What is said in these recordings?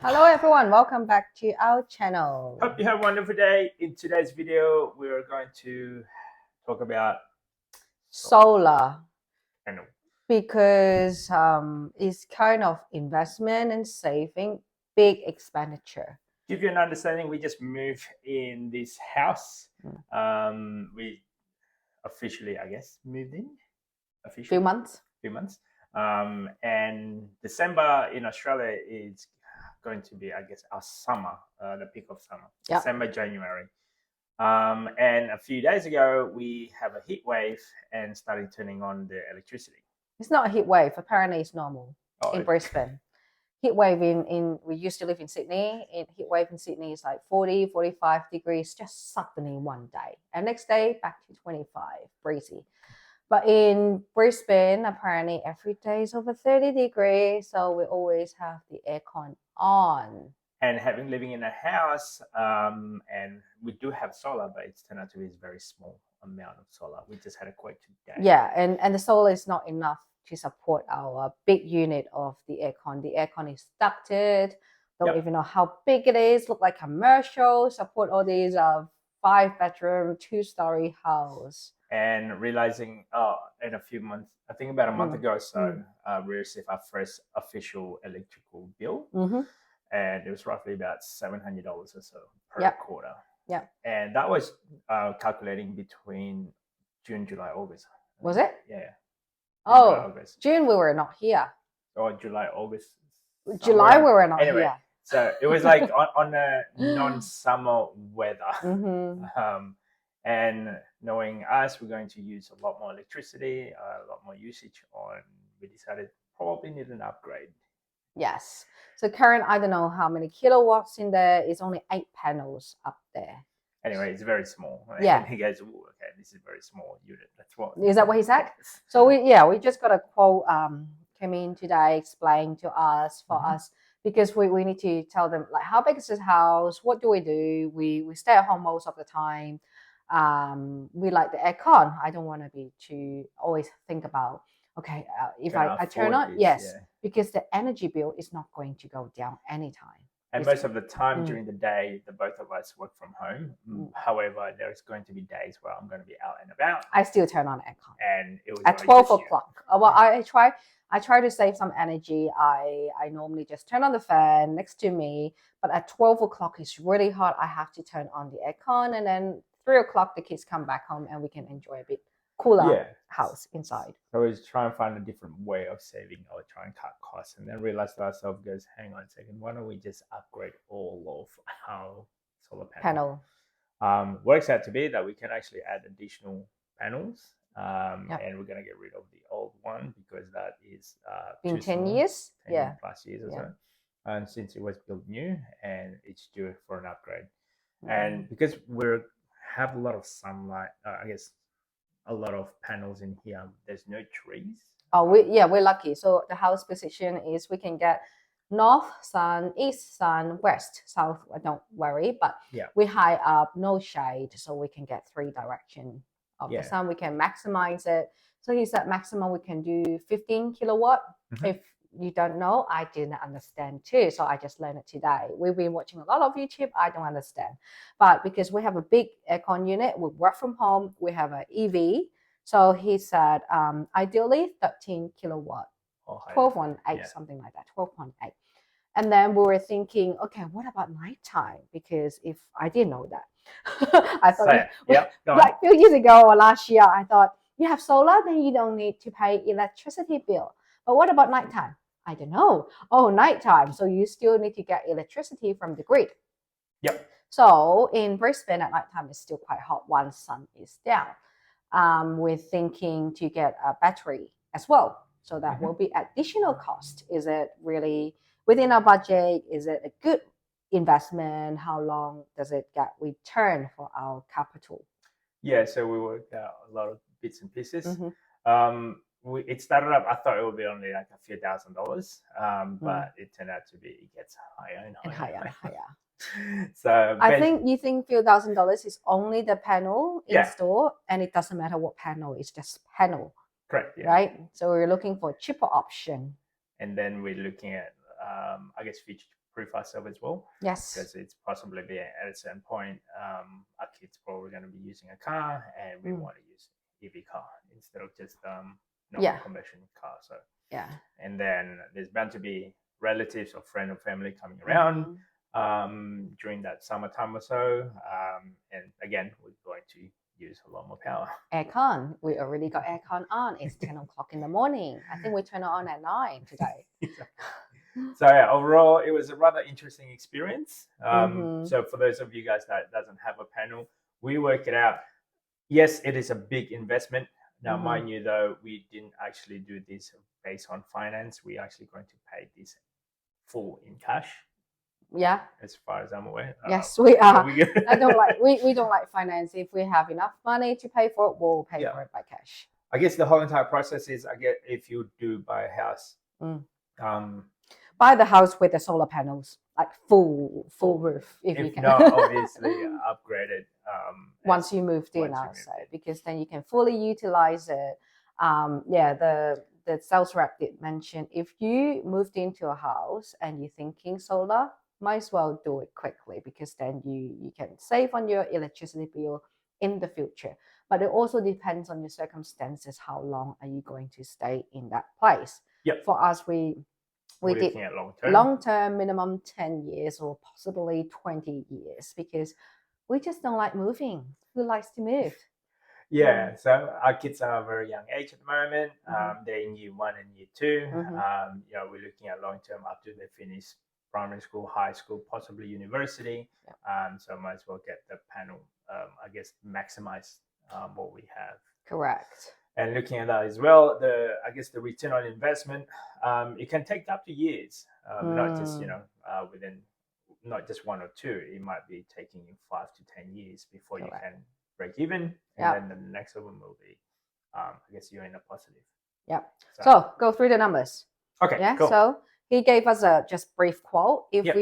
Hello everyone, welcome back to our channel. Hope you have a wonderful day. In today's video, we are going to talk about Solar, panel. because it's kind of investment and saving, big expenditure. Give you an understanding, we just moved in this house. We officially, I guess, moved in. Few months. And December in Australia is going to be, I guess, our summer, the peak of summer. Yep. December, January. And a few days ago, we have a heat wave and started turning on the electricity. It's not a heat wave. Apparently, it's normal in Brisbane. Heat wave in we used to live in Sydney. Heat wave in Sydney is like 40, 45 degrees just suddenly one day. And next day, back to 25, breezy. But in Brisbane, apparently every day is over 30 degrees. So we always have the aircon on. And living in a house, and we do have solar, but it's turned out to be a very small amount of solar. We just had a quote today. Yeah, and the solar is not enough to support our big unit of the aircon. The aircon is ducted. Don't even know how big it is. Look like commercial. Support all these 5-bedroom, 2-story house. And realizing, in a few months, I think about a month ago or so, we received our first official electrical bill. And it was roughly about $700 or so per quarter. Yeah. And that was calculating between June, July, August. Was it? Yeah. Oh, June we were not here. Or July, August. July we were not here. So it was like on a non-summer weather. And knowing us, we're going to use a lot more electricity, a lot more usage on. We decided probably need an upgrade. Yes. So current, I don't know how many kilowatts in there. It's only 8 panels up there. Anyway, it's very small. Yeah. He goes, okay, this is a very small unit. That's what. Is that what he said? So we just got a quote came in today, explained to us for us, because we need to tell them like how big is this house, what do? We stay at home most of the time. We like the aircon. I don't want to be too always think about okay if I turn on because the energy bill is not going to go down anytime. And most of the time during the day, the both of us work from home. However, there's going to be days where I'm going to be out and about. I still turn on aircon. And it was at 12 o'clock. Well, I try to save some energy. I normally just turn on the fan next to me. But at 12 o'clock, it's really hot. I have to turn on the aircon. And then 3 o'clock, the kids come back home and we can enjoy a bit cooler house inside. So we try and find a different way of saving or try and cut costs, and then realize to ourselves, goes, hang on a second, why don't we just upgrade all of our solar panel? Works out to be that we can actually add additional panels, and we're going to get rid of the old one because that is been 10 years, 10 plus years or so. And since it was built new and it's due for an upgrade, and because we have a lot of sunlight, I guess. A lot of panels in here. There's no trees. Oh, we're lucky. So the house position is we can get north sun, east sun, west, south. Don't worry, but we high up, no shade, so we can get 3 direction of the sun. We can maximize it. So he said maximum we can do 15 kilowatt. If you don't know, I didn't understand too, so I just learned it today. We've been watching a lot of YouTube. I don't understand, but because we have a big aircon unit, we work from home, we have an EV, so he said ideally 13 kilowatt, 12.8 something like that, 12.8. And then we were thinking, okay, what about nighttime? Because if I didn't know that, I thought like a few years ago or last year, I thought you have solar, then you don't need to pay electricity bill. But what about nighttime? I don't know. Oh, nighttime. So you still need to get electricity from the grid. Yep. So in Brisbane at nighttime, it's still quite hot once sun is down. We're thinking to get a battery as well. So that will be additional cost. Is it really within our budget? Is it a good investment? How long does it get return for our capital? Yeah, so we worked out a lot of bits and pieces. It started up, I thought it would be only like a few $1,000s, but it turned out to be, it gets higher and higher. So I think you think few $1,000s is only the panel installed, and it doesn't matter what panel, it's just panel. Correct. Yeah. Right? So we're looking for a cheaper option. And then we're looking at, I guess, future prove ourselves as well. Yes. Because it's possibly be at a certain point, our kids probably going to be using a car, and we want to use EV car instead of just normal conversion car. So and then there's bound to be relatives or friend or family coming around during that summertime or so, and again, we're going to use a lot more power. Aircon. We already got aircon on. It's 10 o'clock in the morning. I think we turn it on at 9 today. So yeah, overall, it was a rather interesting experience. So for those of you guys that doesn't have a panel, we work it out. Yes, it is a big investment. Now, mind you, though, we didn't actually do this based on finance. We're actually going to pay this full in cash. Yeah. As far as I'm aware. Yes, we are. I don't like we don't like finance. If we have enough money to pay for it, we'll pay for it by cash. I guess the whole entire process is, I guess, if you do buy a house, buy the house with the solar panels, like full roof. If you can. Not obviously upgraded. Once you moved in, I'll say, because then you can fully utilize it. The sales rep did mention, if you moved into a house and you're thinking solar, might as well do it quickly, because then you can save on your electricity bill in the future. But it also depends on your circumstances. How long are you going to stay in that place? Yep. For us, we did long-term, minimum 10 years or possibly 20 years, because we just don't like moving. Who likes to move? Yeah, so our kids are a very young age at the moment. They're in year 1 and year 2. We're looking at long-term up to they finish primary school, high school, possibly university. So might as well get the panel, I guess, maximize what we have. Correct. And looking at that as well, the return on investment, it can take up to years, not just within not just 1 or 2. It might be taking you 5 to 10 years before you can break even, and then the next one will be, I guess you're in a positive. Yep. So go through the numbers. Okay. Yeah. Cool. So he gave us a just brief quote. If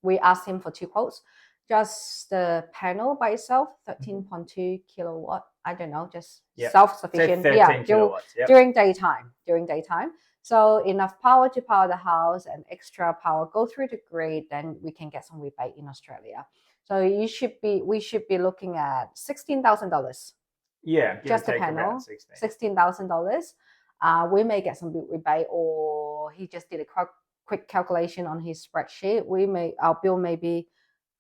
we asked him for 2 quotes. Just the panel by itself, 13.2 kilowatt. I don't know, just self-sufficient. During daytime. So enough power to power the house and extra power go through the grid. Then we can get some rebate in Australia. So we should be looking at $16,000. Yeah, just the panel, $16,000. We may get some rebate, or he just did a quick calculation on his spreadsheet. Our bill may be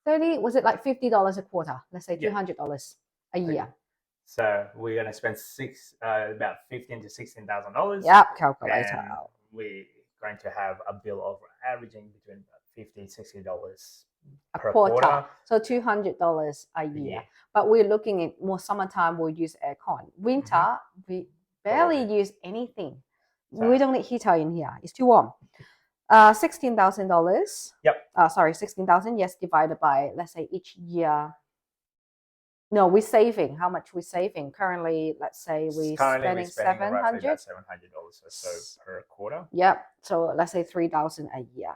$50 a quarter. Let's say $200 a year. So we're gonna spend about $15,000 to $16,000. Yeah, calculator out. We're going to have a bill of averaging between $50 and $60 per quarter. So $200 a year. But we're looking at more summertime. We'll use aircon. Winter, we barely use anything. We don't need heater in here. It's too warm. $16,000. Yep. 16,000. Yes, divided by, let's say, each year. No, we're saving. How much we're saving currently? Let's say we're spending $700 or so per quarter. Yep. So let's say $3,000 a year.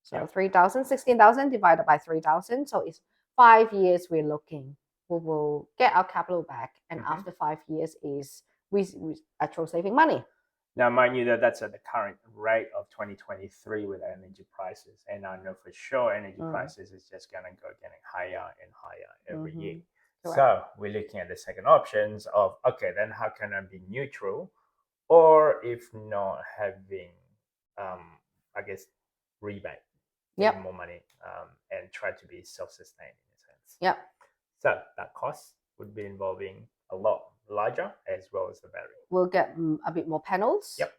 So 3,000, 16,000 divided by 3,000. So it's 5 years we're looking. We will get our capital back, and after 5 years is we actually saving money. Now, mind you, that's at the current rate of 2023 with energy prices, and I know for sure energy prices is just going to go getting higher and higher every year. Correct. So we're looking at the second options of, okay, then how can I be neutral, or if not having, I guess, rebate, more money, and try to be self-sustained in a sense. Yep. So that cost would be involving a lot larger as well as the battery. We'll get a bit more panels. Yep.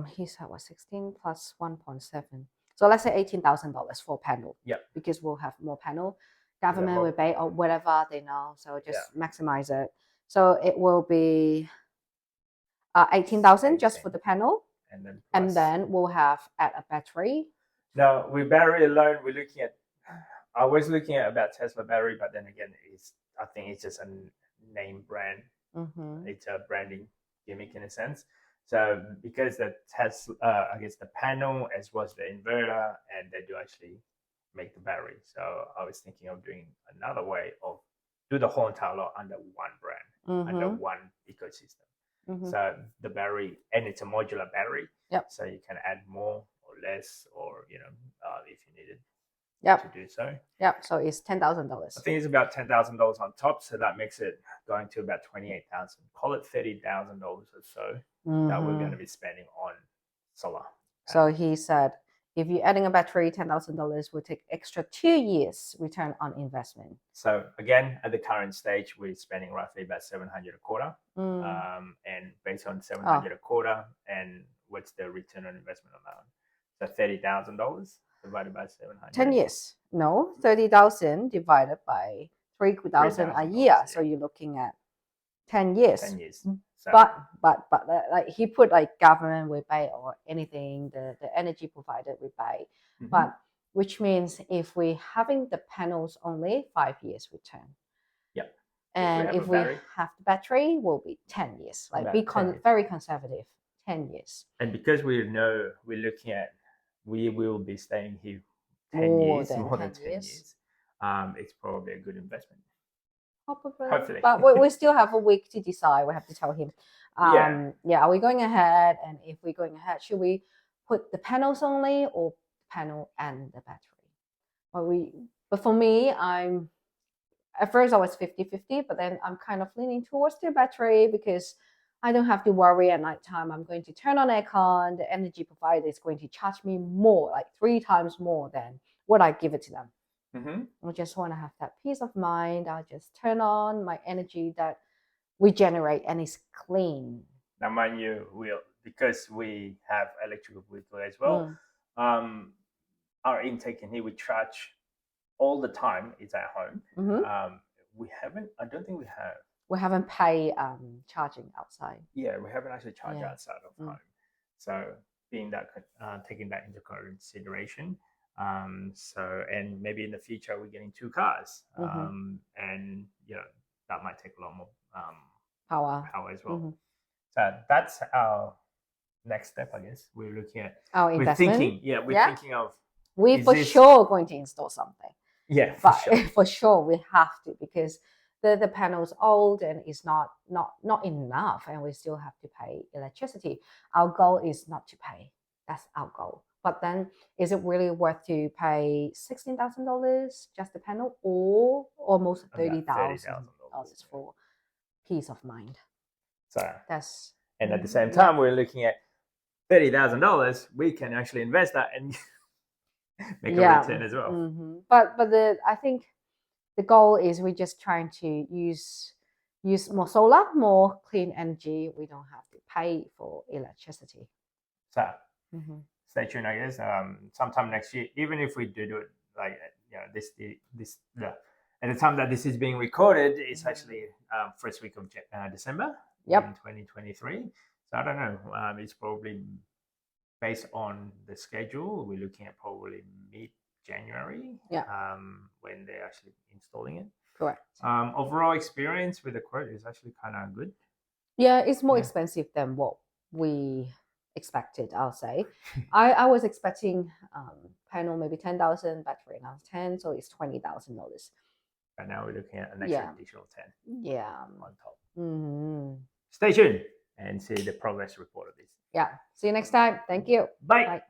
He said 16 plus 1.7. So let's say $18,000 for panel. Yep. Because we'll have more panel. Government rebate or whatever they know. So just maximize it. So it will be 18,000 just for the panel. And then we'll have add a battery. Now with battery alone, I was looking at about Tesla battery, but then again, I think it's just a name brand. It's a branding gimmick in a sense. So because the Tesla, I guess the panel as well as the inverter, and they do actually make the battery. So I was thinking of doing another way of do the whole entire lot under one brand, under one ecosystem. So the battery, and it's a modular battery. Yep. So you can add more or less, or if you needed Yep. to do so. Yep. So it's $10,000. I think it's about $10,000 on top, so that makes it going to about 28,000. Call it $30,000 or so that we're going to be spending on solar. So he said, if you're adding a battery, $10,000 will take extra 2 years return on investment. So again, at the current stage, we're spending roughly about $700 a quarter, and based on $700 a quarter, and what's the return on investment amount? So $30,000 divided by 700. 10 years. No, 30,000 divided by 3,000 a year. Yeah. So you're looking at 10 years. 10 years. So, but like he put like government will pay or anything, the energy provider will pay. But which means if we having the panels only 5 years return. Yep. And if we have the battery, will be 10 years. Like very conservative, 10 years. And because we know we will be staying here more than 10 years. It's probably a good investment. Hopefully. But we still have a week to decide. We have to tell him. Are we going ahead? And if we're going ahead, should we put the panels only or panel and the battery? But for me, at first I was 50-50, but then I'm kind of leaning towards the battery because I don't have to worry at nighttime. I'm going to turn on aircon. The energy provider is going to charge me more, like 3 times more than what I give it to them. I just want to have that peace of mind. I'll just turn on my energy that we generate and it's clean. Now, mind you, because we have electrical vehicle as well, our intake in here we charge all the time. It's at home. I don't think we have. We haven't paid charging outside. Yeah, we haven't actually charged outside of home. So taking that into consideration. And maybe in the future we're getting 2 cars, and that might take a lot more power as well. So that's our next step, I guess. We're looking at our investment. We're thinking of. We for sure going to install something. Yeah, for sure we have to, because the panel's old and it's not enough, and we still have to pay electricity. Our goal is not to pay. That's our goal. But then, is it really worth to pay $16,000 just the panel, or almost $30,000 for peace of mind? So that's. And at the same time, we're looking at $30,000. We can actually invest that and make a return as well. But I think the goal is we're just trying to use more solar, more clean energy. We don't have to pay for electricity. So. Stay tuned, I guess. Sometime next year, even if we do it like at the time that this is being recorded, it's actually first week of December in 2023. So I don't know. It's probably based on the schedule. We're looking at probably mid-January. When they're actually installing it. Correct. Overall experience with the quote is actually kind of good. Yeah, it's more expensive than what we expected, I'll say. I was expecting panel maybe 10,000, battery now 10, so it's $20,000. But now we're looking at an extra additional 10. Yeah. On top. Stay tuned and see the progress report of this. Yeah. See you next time. Thank you. Bye.